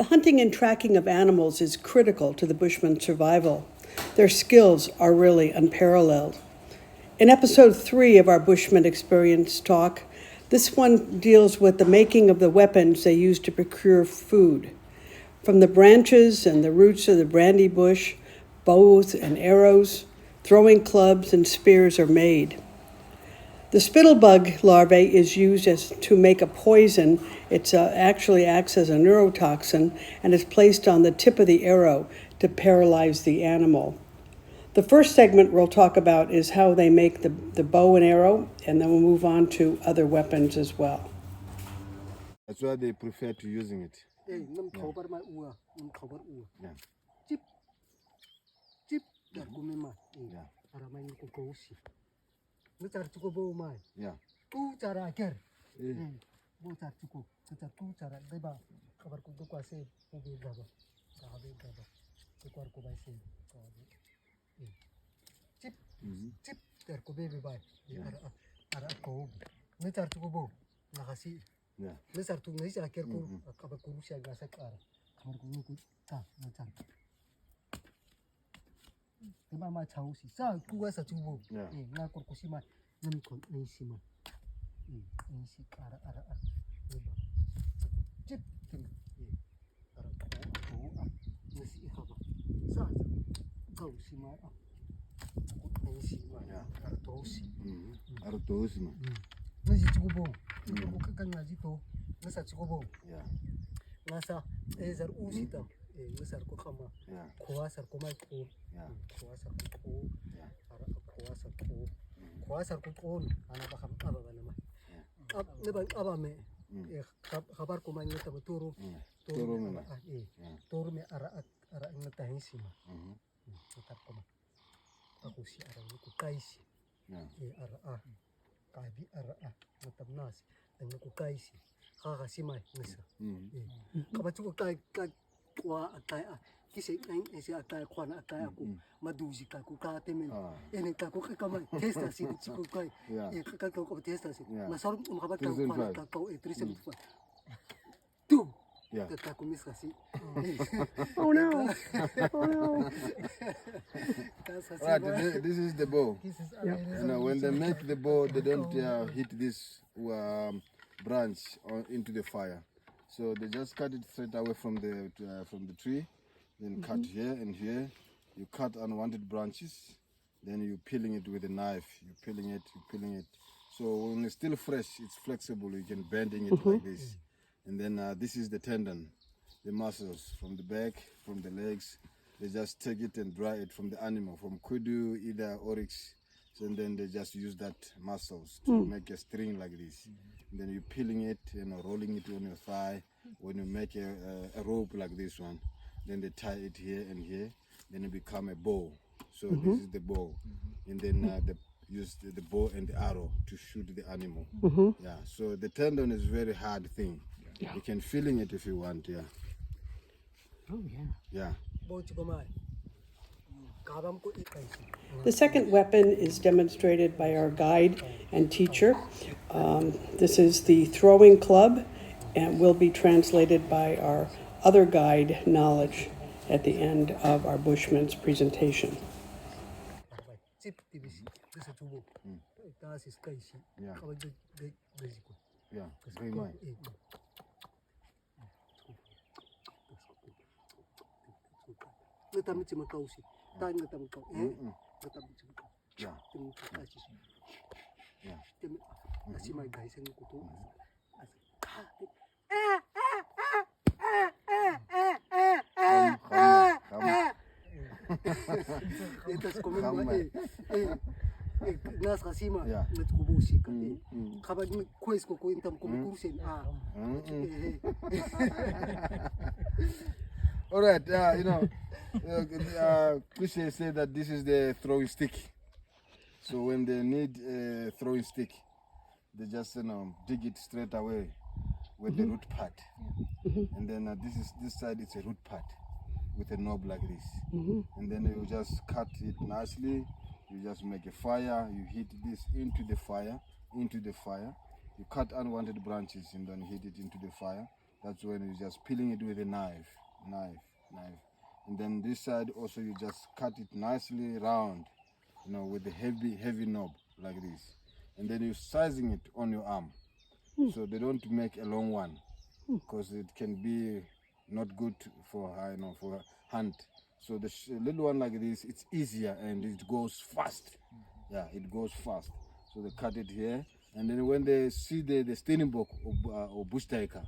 The hunting and tracking of animals is critical to the Bushman's survival. Their skills are really unparalleled. In episode 3 of our Bushman Experience talk, this one deals with the making of the weapons they use to procure food. From the branches and the roots of the brandy bush, bows and arrows, throwing clubs and spears are made. The spittlebug larvae is used to make a poison. It actually acts as a neurotoxin and is placed on the tip of the arrow to paralyze the animal. The first segment we'll talk about is how they make the bow and arrow, and then we'll move on to other weapons as well. That's why they prefer to using it. Chip terko baby bay ara ko ne tar tuko bo nakasi ne tar tu ne sa kerko akaba kuru sia gasa kara kamar ko ku ta na tar te ma chau si sa ku gasa tu bo na ko si ma nem ko ne si ma ne si ara chip tim ara ko ne si haba sa ko si ma Artosi. Nasi cukup bukan kan nasi tu, nasi cukup. Nasa ezar usita, nasar ko kama, kuasar ko mai ko, kuasar ko, ara kuasar ko, ana bakam aba nama. Leban aba me, kabar ko mai ngata turu me ara ngata hinsima. Tetap koma. Aku si ara ko kaisi. Ara kabi ara matam nasi ang ko kaisi kakasimay nasa kabatu ko kay kwa atay kisi ay si atay kwa na atay ako madusi ka ko katemen ene ka ko kamay testa si ko kay ka ko testa si masar makabat ka kwa na ka ko 375 tu Tata kumis kasi. Oh no! Oh no! Right, this is the bow. You know, when they make the bow, they don't hit this branch into the fire. So they just cut it straight away from the tree, then cut here and here. You cut unwanted branches, then you're peeling it with a knife. You're peeling it. So when it's still fresh, it's flexible. You can bending it like this. And then this is the tendon, the muscles from the back, from the legs. They just take it and dry it from the animal, from kudu, either oryx. And then they just use that muscles to make a string like this. And then you're peeling it, rolling it on your thigh. When you make a rope like this one, then they tie it here and here. Then it become a bow. So this is the bow. And then they use the bow and the arrow to shoot the animal. Yeah. So the tendon is a very hard thing. Yeah. You can feeling it if you want, Oh, yeah. The second weapon is demonstrated by our guide and teacher. This is the throwing club and will be translated by our other guide, Knowledge, at the end of our Bushman's presentation. Nas kasima net kubusi kadi kabag quest ko intam ko kursin All right, you know, Kushe said that this is the throwing stick. So when they need a throwing stick, they just dig it straight away with the root part, and then this side it's a root part with a knob like this, and then you just cut it nicely. You just make a fire. You heat this into the fire. You cut unwanted branches and then heat it into the fire. That's when you're just peeling it with a knife. And then this side also you just cut it nicely round, with the heavy knob like this. And then you're sizing it on your arm. So they don't make a long one because it can be not good for for hunt. So the little one like this, it's easier and it goes fast. Yeah, it goes fast. So they cut it here, and then when they see the Steenbok or bush tiger,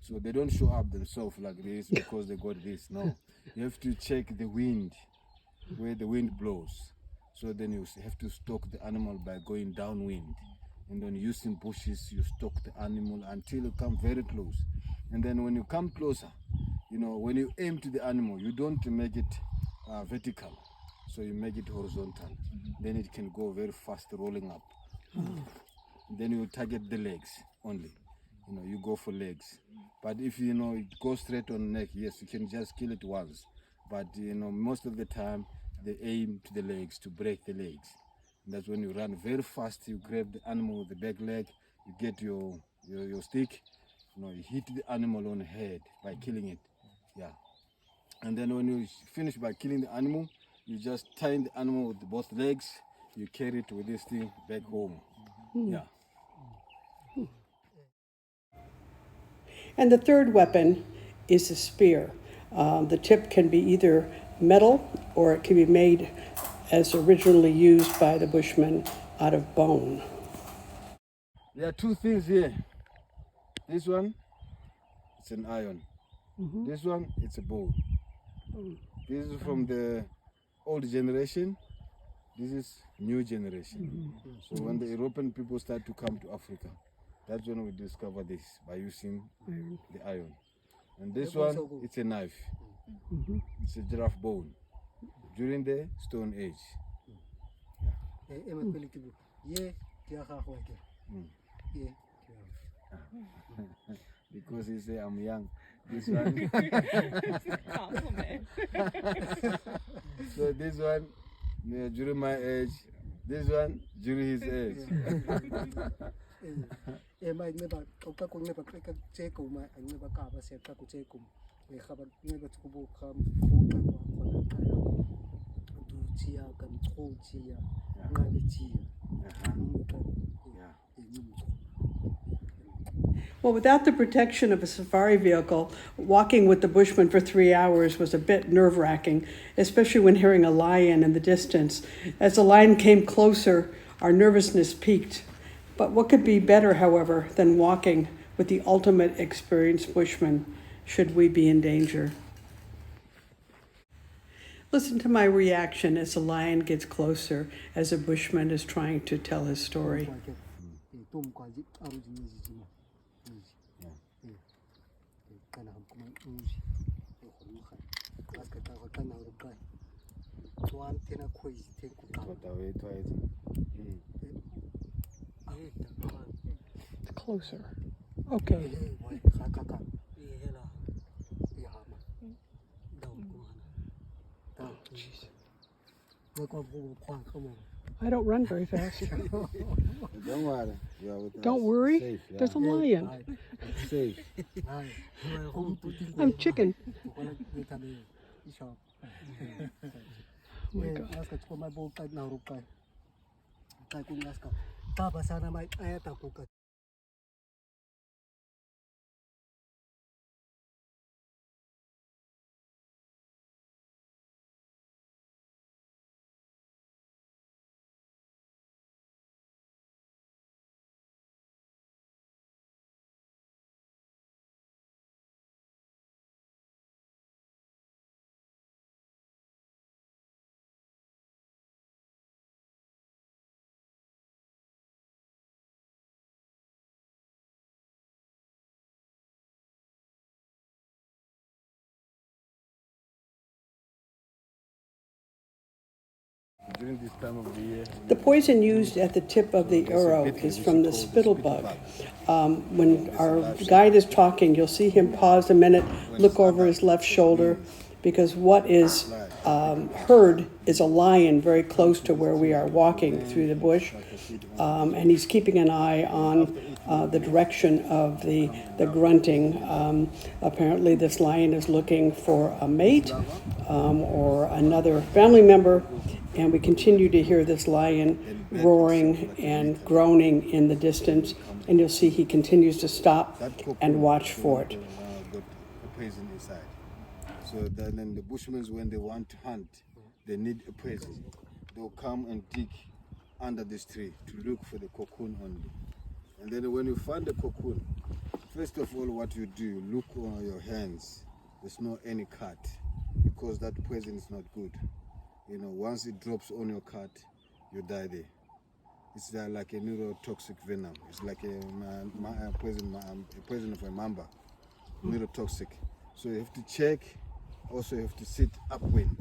so they don't show up themselves like this because they got this. No, you have to check the wind, where the wind blows. So then you have to stalk the animal by going downwind, and then using bushes you stalk the animal until you come very close. And then when you come closer, when you aim to the animal, you don't make it vertical, so you make it horizontal. Then it can go very fast rolling up. Then you target the legs only. You go for legs. But if it goes straight on neck, yes, you can just kill it once. But most of the time they aim to the legs to break the legs. And that's when you run very fast. You grab the animal with the back leg. You get your stick. You hit the animal on the head by killing it. Yeah. And then when you finish by killing the animal, you just tie the animal with both legs. You carry it with this thing back home. Yeah. And the third weapon is a spear. The tip can be either metal or it can be made as originally used by the Bushmen out of bone. There are two things here. This one, it's an iron. This one, it's a bone. This is from the old generation. This is new generation. So when the European people start to come to Africa, that's when we discover this by using the iron. And this one, it's a knife. It's a giraffe bone during the Stone Age. Because he say I'm young. This one. Compliment. So this one during my age. This one during his age. Well, without the protection of a safari vehicle, walking with the Bushmen for 3 hours was a bit nerve-wracking, especially when hearing a lion in the distance. As the lion came closer, our nervousness peaked. But what could be better, however, than walking with the ultimate experienced Bushman should we be in danger? Listen to my reaction as the lion gets closer as a Bushman is trying to tell his story. Closer. Okay. I don't run very fast. Don't worry. You are with Don't us. worry. Safe, yeah. There's a lion. Safe. I'm chicken. Oh my God. During this time of the year, The poison used at the tip of the arrow is from the spittle bug. When our guide is talking, you'll see him pause a minute, look over his left shoulder, because what is heard is a lion very close to where we are walking through the bush, and he's keeping an eye on the direction of the grunting. Apparently, this lion is looking for a mate or another family member, and we continue to hear this lion roaring and groaning in the distance, and you'll see he continues to stop and watch for it. Got a poison inside. So then the Bushmen, when they want to hunt, they need a poison. They'll come and dig under this tree to look for the cocoon only. And then when you find the cocoon, first of all, what you do, you look on your hands. There's no any cut, because that poison is not good. You know, once it drops on your cut, you die there. It's like a neurotoxic venom. It's like a poison of a mamba, neurotoxic. So you have to check. Also, you have to sit upwind,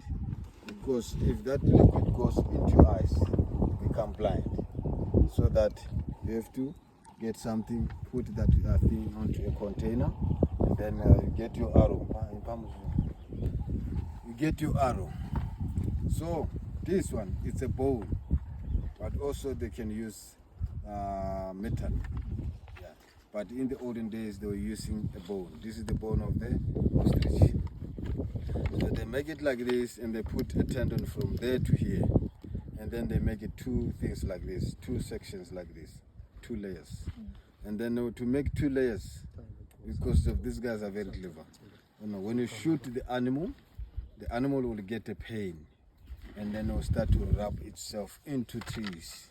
because if that liquid goes into your eyes, you become blind. So that you have to get something, put that thing onto a container, and then you get your arrow. You get your arrow. So this one, it's a bone, but also they can use metal. Yeah. But in the olden days, they were using a bone. This is the bone of the ostrich. So they make it like this, and they put a tendon from there to here, and then they make it two things like this, two sections like this, 2 layers. And then to make 2 layers, because of these guys are very clever. You know, when you shoot the animal will get a pain, and then it will start to wrap itself into trees.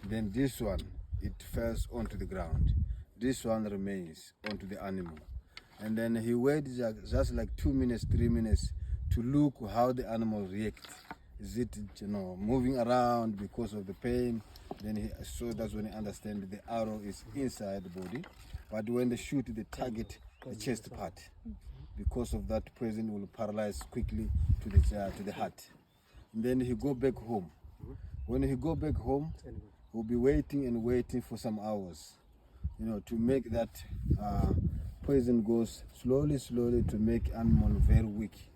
Then this one, it falls onto the ground. This one remains onto the animal. And then he waits just like 2 minutes, 3 minutes to look how the animal reacts. Is it, moving around because of the pain? Then so that's when he understands the arrow is inside the body. But when they shoot, they target the chest part. Because of that, poison will paralyze quickly to the heart. And then he go back home. When he go back home, he'll be waiting and waiting for some hours, to make that poison goes slowly to make animal very weak.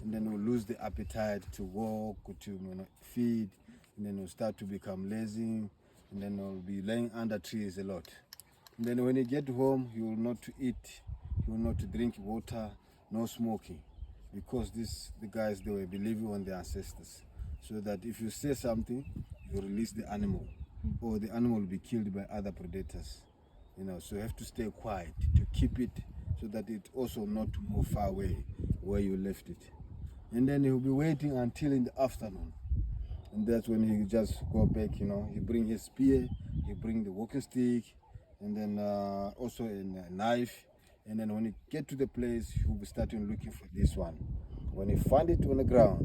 And then we'll lose the appetite to walk, to feed, and then we'll start to become lazy, and then we'll be laying under trees a lot. And then when you get home, you will not to eat, you will not to drink water, no smoking, because the guys, they were believing on their ancestors, so that if you say something, you release the animal, or the animal will be killed by other predators. So you have to stay quiet to keep it, so that it also not move far away where you left it. And then he'll be waiting until in the afternoon. And that's when he just go back, he bring his spear, he bring the walking stick, and then also a knife. And then when he get to the place, he'll be starting looking for this one. When he find it on the ground,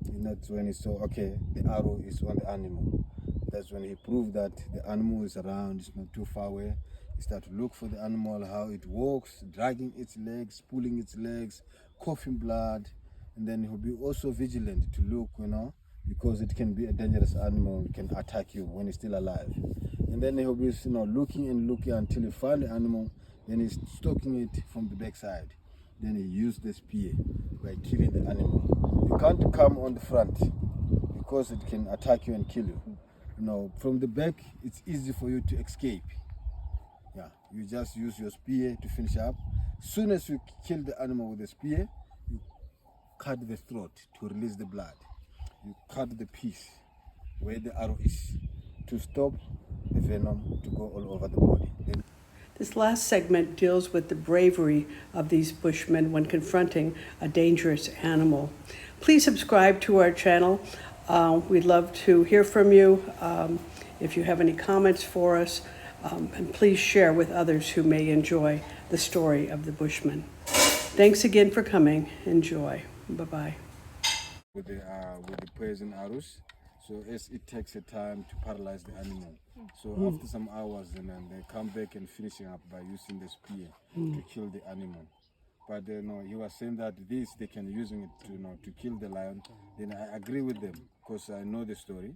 that's when he saw, okay, the arrow is on the animal. That's when he proved that the animal is around, it's not too far away. He start to look for the animal, how it walks, dragging its legs, pulling its legs, coughing blood. And then he'll be also vigilant to look, because it can be a dangerous animal, it can attack you when it's still alive. And then he'll be looking and looking until he find the animal, then he's stalking it from the backside. Then he used the spear by killing the animal. You can't come on the front because it can attack you and kill you. From the back, it's easy for you to escape. Yeah, you just use your spear to finish up. Soon as you kill the animal with the spear, you cut the throat to release the blood. You cut the piece where the arrow is to stop the venom to go all over the body. This last segment deals with the bravery of these Bushmen when confronting a dangerous animal. Please subscribe to our channel. We'd love to hear from you. If you have any comments for us, and please share with others who may enjoy the story of the Bushmen. Thanks again for coming. Enjoy. Bye-bye. With the poison arrows, so as it takes a time to paralyze the animal. So after some hours, and then they come back and finishing up by using the spear to kill the animal. But he was saying that they can using it to kill the lion. Then I agree with them, because I know the story.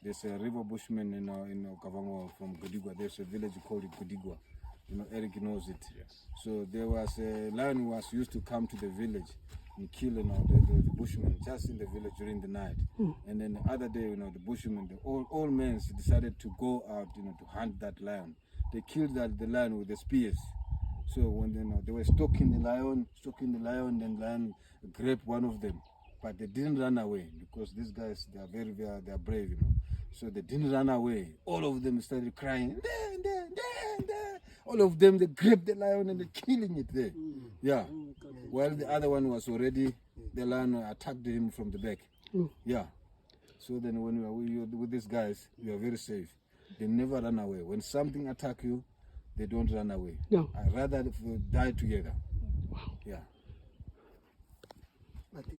There's a river Bushman in Okavango from Godigwa. There's a village called Godigwa. Eric knows it. Yes. So there was a lion who was used to come to the village and kill the Bushmen just in the village during the night. And then the other day, the Bushmen, the old men decided to go out, to hunt that lion. they killed the lion with the spears. So when they were stalking the lion, then the lion grabbed one of them. But they didn't run away because these guys, they are brave, So they didn't run away. All of them started crying. All of them, they grabbed the lion and they're killing it there. Yeah. While the other one was already, the lion attacked him from the back. Yeah. So then when you are with these guys, you are very safe. They never run away. When something attacks you, they don't run away. No. I'd rather die together. Wow. Yeah.